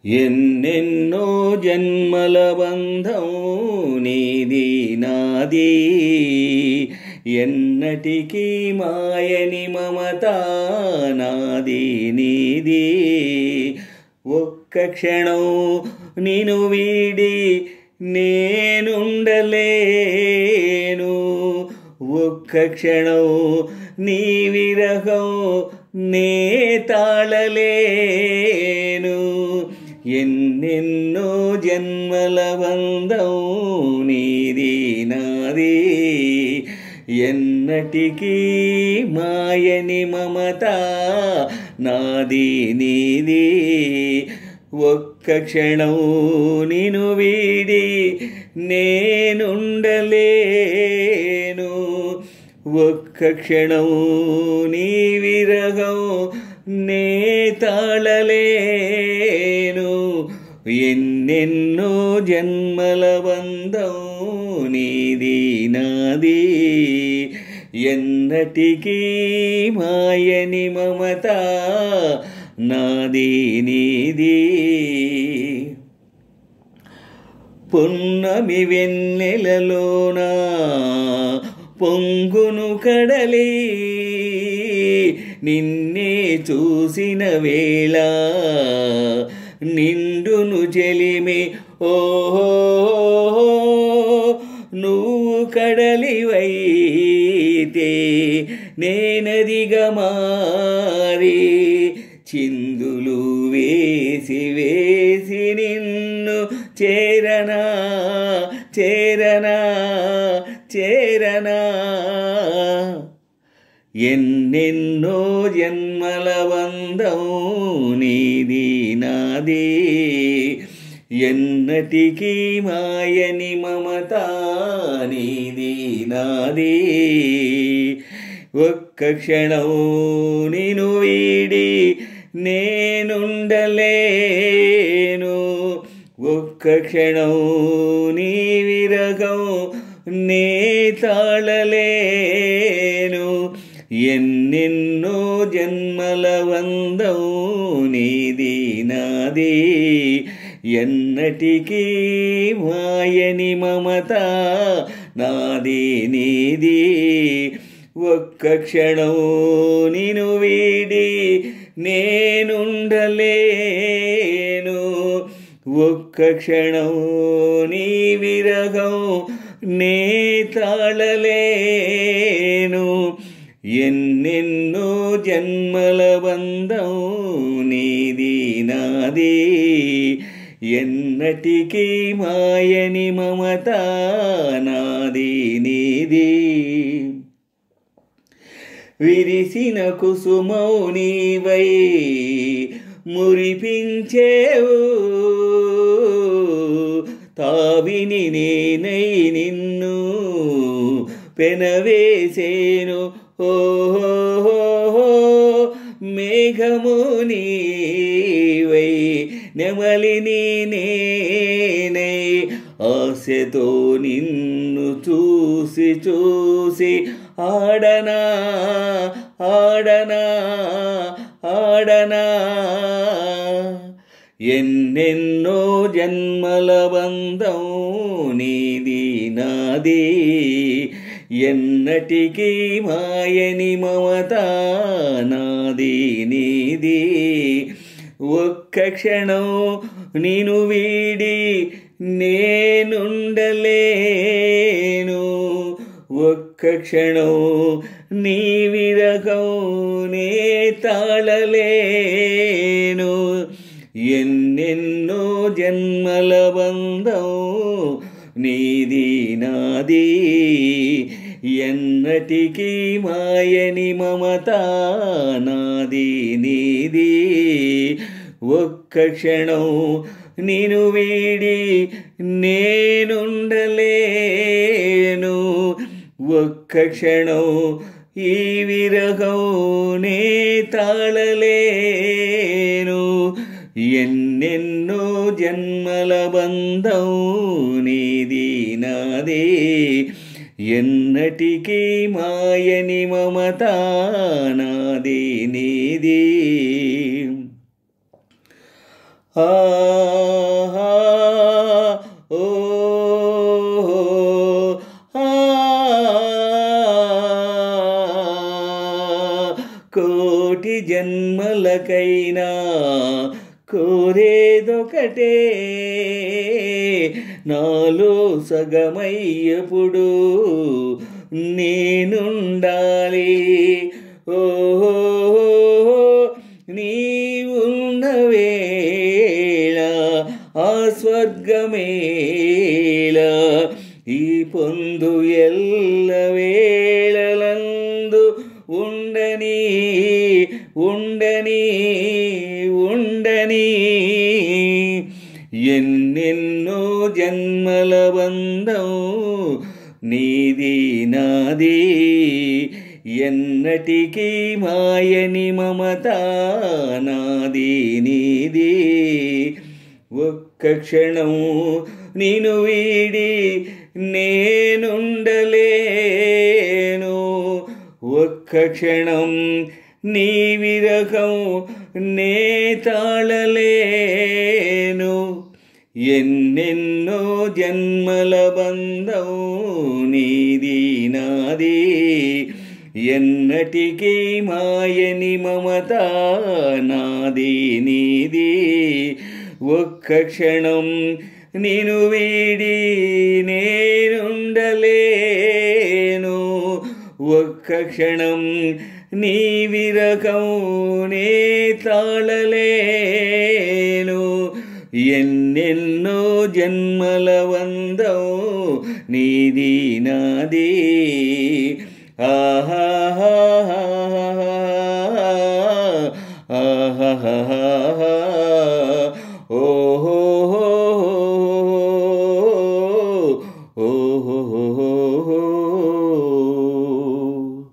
ఎన్నెన్నో జన్మల బంధం నీది నాది, ఎన్నటికీ మాయని మమత నాది నీది. ఒక్క క్షణం నిన్ను వీడి నేనుండలేను, ఒక్క క్షణం నీ విరహం నే తాళలేను. ఎన్నెన్నో జన్మల బంధం నీది నాది, ఎన్నటికీ మాయని మమత నాది నీది. ఒక్క క్షణం నిన్ను వీడి నేనుండలేను, ఒక్క క్షణం నీ విరహం నే తాళలేను. ఎన్నెన్నో జన్మల బంధం నీది నాది, ఎన్నటికీ మాయని మమత నాది నీది. పున్నమి వెన్నెలలోన పొంగును కడలి, నిన్నే చూసిన వేళ నిండును చెలిమి. ఓహో నువ్వు కడలివైతే నేనదిగా మారి, చిందులు వేసి వేసి నిన్ను చేరనా చేరనా చేరనా. ఎన్నెన్నో జన్మల బంధం నీది నాది, ఎన్నటికీ మాయని మమత నీది నాది. ఒక్క క్షణం నిన్ను వీడి నేనుండలేను, ఒక్క క్షణం నీ విరహం నే తాళలేను. ఎన్నెన్నో జన్మల బంధం నీది నాది, ఎన్నటికీ మాయని మమత నాది నీది. ఒక్క క్షణం నిన్ను వీడి నేనుండలేను, ఒక్క క్షణం నీ విరహం నే తాళలేను. ఎన్నెన్నో జన్మల బంధం నీది నాది, ఎన్నటికీ మాయని మమత నాది నీది. విరిసిన కుసుమౌ నీవై మురిపించేవు, తావిని నేనై నిన్ను పెనవేసేను. ఓహో మేఘము నీవై నెమలిని నేనై, ఆశతో నిన్ను చూసి చూసి ఆడనా ఆడనా ఆడనా. ఎన్నెన్నో జన్మల బంధం నీది నాది, ఎన్నటికీ మాయని మమత నాది నీది. ఒక్క క్షణం నిన్ను వీడి నేనుండలేను, ఒక్క క్షణం నీ విరహం నే తాళలేను. ఎన్నెన్నో జన్మల బంధం నీది నాది, ఎన్నటికీ మాయని మమత నాది నీది. ఒక్క క్షణం నిన్ను వీడి నేనుండలేను, ఒక్క క్షణం ఈ విరహం నే తాళలేను. ఎన్నెన్నో జన్మల బంధం నీది నాది, ఎన్నటికీ మాయని మమత నాది నీది. ఆహా ఓ కోటి జన్మలకైనా కోరేదొకటే, నాలో సగమయ్యప్పుడు నేనుండాలి. ఓహో నీవున్న వేళ ఆ స్వర్గమేళ, ఈ పొందు ఎల్ల వేళలందు ఉండని ఉండని ఉండని. ఎన్నెన్నో జన్మల బంధం నీది నాది, ఎన్నటికీ మాయని మమత నాది నీది. ఒక్క క్షణం నిన్ను వీడి నేనుండలేను, ఒక్క క్షణం నీ విరహం నే తాళలేను. ఎన్నెన్నో జన్మల బంధం నీది నాది, ఎన్నటికీ మాయని మమత నాది నీది. ఒక్క క్షణం నిన్ను వీడి నేనుండలేను, ఒక్క క్షణం నీ విరహం నే తాళలేను. ఎన్నెన్నో జన్మల బంధం నీది నాది. ఆహా ఆహా ఓహో ఓహో.